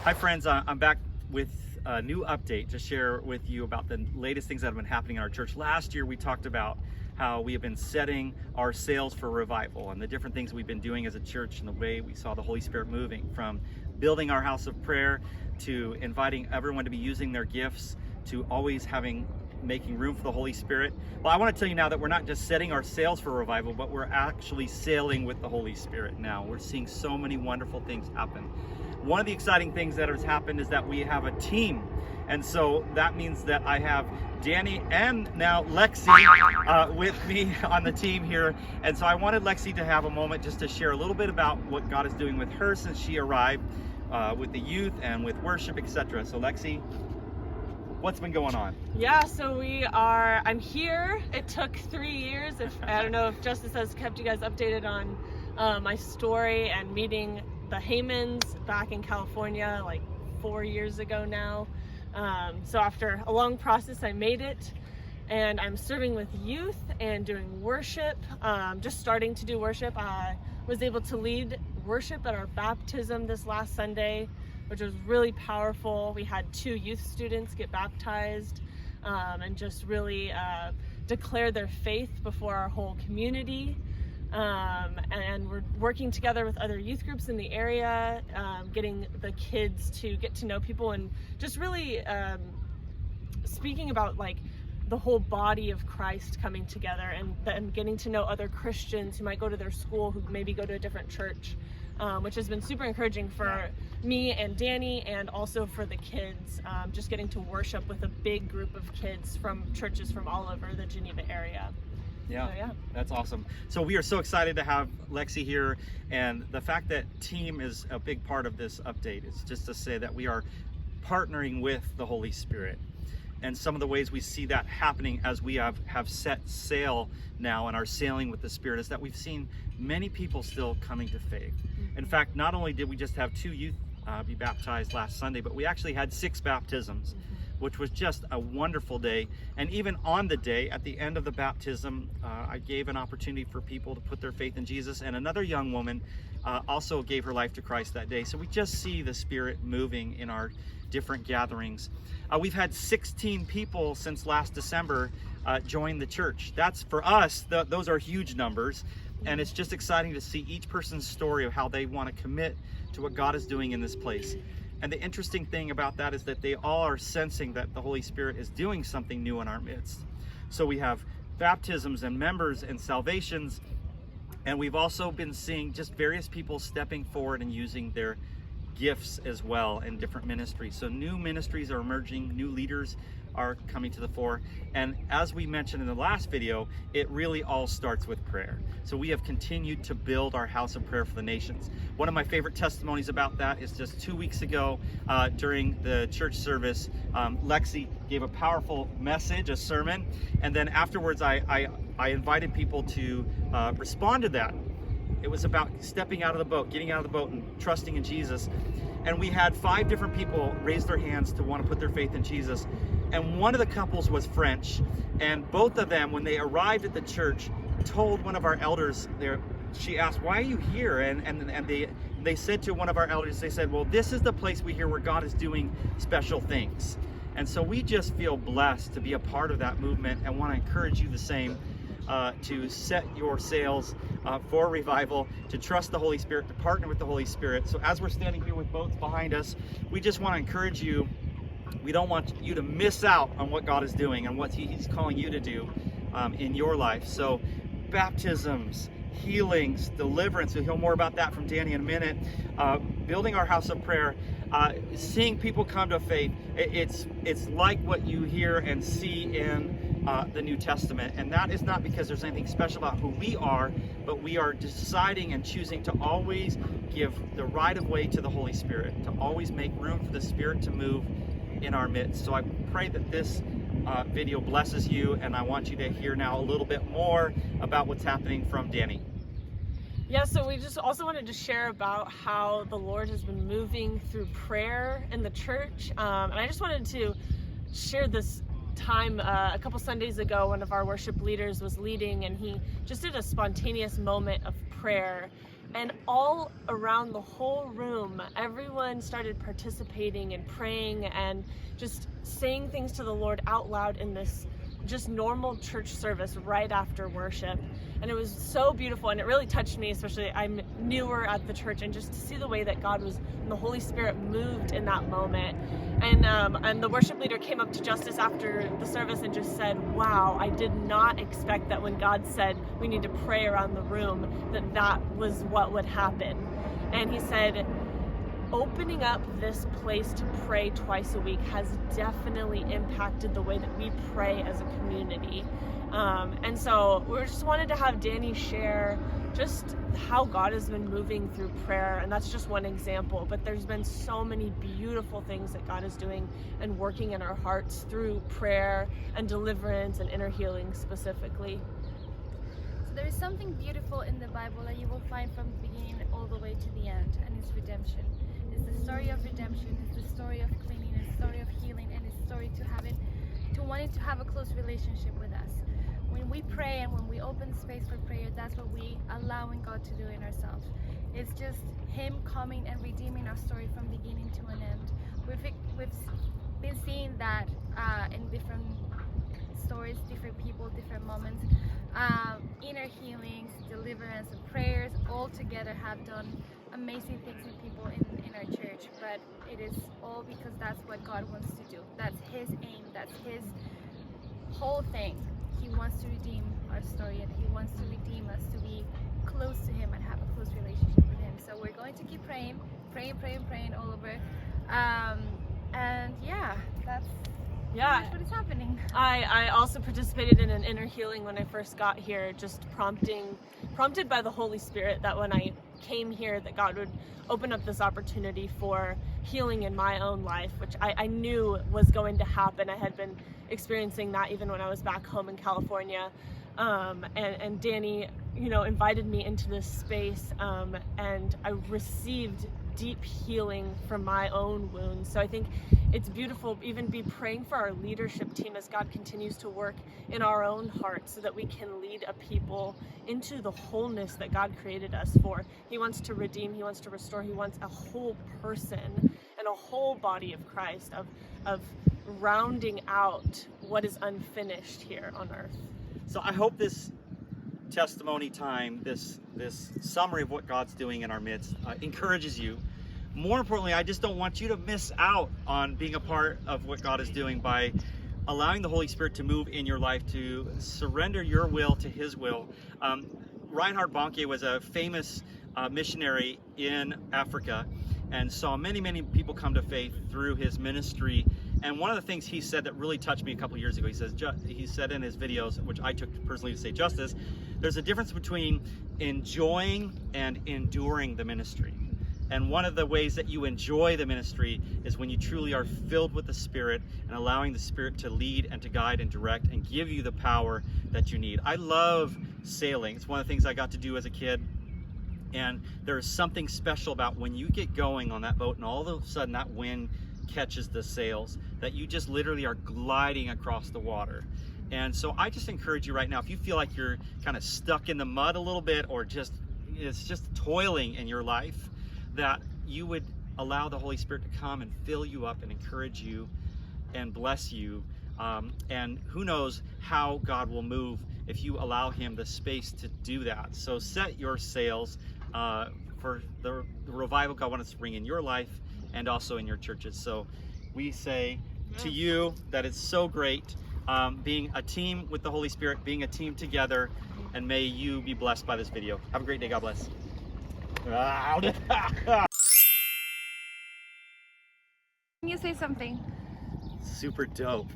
Hi friends, I'm back with a new update to share with you about the latest things that have been happening in our church. Last year we talked about how we have been setting our sails for revival and the different things we've been doing as a church and the way we saw the Holy Spirit moving, from building our house of prayer to inviting everyone to be using their gifts to always making room for the Holy Spirit. Well, I want to tell you now that we're not just setting our sails for revival, but we're actually sailing with the Holy Spirit now. We're seeing so many wonderful things happen. One of the exciting things that has happened is that we have a team. And so that means that I have Danny and now Lexi with me on the team here. And so I wanted Lexi to have a moment just to share a little bit about what God is doing with her since she arrived with the youth and with worship, etc. So Lexi, what's been going on? Yeah, so I'm here. It took 3 years. I don't know if Justice has kept you guys updated on my story and meeting the Haymans back in California like 4 years ago now. So after a long process, I made it, and I'm serving with youth and doing worship, just starting to do worship. I was able to lead worship at our baptism this last Sunday, which was really powerful. We had 2 youth students get baptized and just really declare their faith before our whole community. And we're working together with other youth groups in the area, getting the kids to get to know people and just really speaking about like the whole body of Christ coming together, and then getting to know other Christians who might go to their school, who maybe go to a different church, which has been super encouraging for me and Danny, and also for the kids, just getting to worship with a big group of kids from churches from all over the Geneva area. Yeah, that's awesome. So we are so excited to have Lexi here, and the fact that team is a big part of this update is just to say that we are partnering with the Holy Spirit. And some of the ways we see that happening as we have set sail now and are sailing with the Spirit is that we've seen many people still coming to faith. In fact, not only did we just have 2 youth be baptized last Sunday, but we actually had 6 baptisms, which was just a wonderful day. And even on the day, at the end of the baptism, I gave an opportunity for people to put their faith in Jesus, and another young woman also gave her life to Christ that day. So we just see the Spirit moving in our different gatherings. We've had 16 people since last December join the church. That's, for us, those are huge numbers, and it's just exciting to see each person's story of how they want to commit to what God is doing in this place. And the interesting thing about that is that they all are sensing that the Holy Spirit is doing something new in our midst. So we have baptisms and members and salvations, and we've also been seeing just various people stepping forward and using their gifts as well in different ministries. So new ministries are emerging, new leaders are coming to the fore. And as we mentioned in the last video, it really all starts with prayer. So we have continued to build our house of prayer for the nations. One of my favorite testimonies about that is just 2 weeks ago during the church service, Lexi gave a powerful message, a sermon, and then afterwards I invited people to respond to that. It was about stepping out of the boat, getting out of the boat and trusting in Jesus. And we had 5 different people raise their hands to want to put their faith in Jesus. And one of the couples was French, and both of them, when they arrived at the church, told one of our elders there, she asked, "Why are you here?" And they said to one of our elders, they said, "Well, this is the place we hear where God is doing special things." And so we just feel blessed to be a part of that movement and want to encourage you the same, to set your sails for revival, to trust the Holy Spirit, to partner with the Holy Spirit. So as we're standing here with boats behind us, we just want to encourage you. We don't want you to miss out on what God is doing and what He's calling you to do in your life. So baptisms, healings, deliverance, we'll hear more about that from Danny in a minute. Building our house of prayer, seeing people come to faith. It's like what you hear and see in the New Testament. And that is not because there's anything special about who we are, but we are deciding and choosing to always give the right of way to the Holy Spirit, to always make room for the Spirit to move in our midst. So I pray that this video blesses you, and I want you to hear now a little bit more about what's happening from Danny. Yeah, so we just also wanted to share about how the Lord has been moving through prayer in the church. And I just wanted to share this time a couple Sundays ago. One of our worship leaders was leading, and he just did a spontaneous moment of prayer. And all around the whole room, everyone started participating and praying and just saying things to the Lord out loud in this just normal church service right after worship. And it was so beautiful, and it really touched me, especially I'm newer at the church, and just to see the way that God was and the Holy Spirit moved in that moment. And the worship leader came up to Justice after the service and just said, wow, I did not expect that when God said we need to pray around the room, that was what would happen. And he said, opening up this place to pray twice a week has definitely impacted the way that we pray as a community. And so we just wanted to have Danny share just how God has been moving through prayer, and that's just one example, but there's been so many beautiful things that God is doing and working in our hearts through prayer and deliverance and inner healing specifically. So there is something beautiful in the Bible that you will find from the beginning all the way to the end, and it's redemption. It's the story of redemption, it's the story of cleaning, it's the story of healing, and it's the story to wanting to have a close relationship with us. When we pray and when we open space for prayer, that's what we allowing God to do in ourselves. It's just Him coming and redeeming our story from beginning to an end. We've been seeing that in different stories, different people, different moments. Inner healings, deliverance, and prayers all together have done amazing things in people in our church. But it is all because that's what God wants to do. That's His aim. That's His whole thing. He wants to redeem our story, and He wants to redeem us to be close to Him and have a close relationship with Him. So we're going to keep praying all over. And yeah, that's what is happening. I also participated in an inner healing when I first got here, just prompted by the Holy Spirit, that when I came here that God would open up this opportunity for healing in my own life, which I knew was going to happen. I had been experiencing that even when I was back home in California. And Danny, invited me into this space, and I received deep healing from my own wounds. So I think it's beautiful even be praying for our leadership team as God continues to work in our own hearts so that we can lead a people into the wholeness that God created us for. He wants to redeem, He wants to restore, He wants a whole person and a whole body of Christ, of rounding out what is unfinished here on earth. So I hope this testimony time, this summary of what God's doing in our midst encourages you. More importantly, I just don't want you to miss out on being a part of what God is doing by allowing the Holy Spirit to move in your life, to surrender your will to His will. Reinhard Bonnke was a famous missionary in Africa and saw many people come to faith through his ministry. And one of the things he said that really touched me a couple years ago, he said in his videos, which I took personally to say justice, there's a difference between enjoying and enduring the ministry. And one of the ways that you enjoy the ministry is when you truly are filled with the Spirit and allowing the Spirit to lead and to guide and direct and give you the power that you need. I love sailing. It's one of the things I got to do as a kid. And there's something special about when you get going on that boat and all of a sudden that wind catches the sails, that you just literally are gliding across the water. And so I just encourage you right now, if you feel like you're kind of stuck in the mud a little bit, or it's just toiling in your life, that you would allow the Holy Spirit to come and fill you up and encourage you and bless you. And who knows how God will move if you allow Him the space to do that. So set your sails for the revival God wants to bring in your life and also in your churches. So we say to you that it's so great being a team with the Holy Spirit, being a team together, and may you be blessed by this video. Have a great day. God bless. Can you say something? Super dope.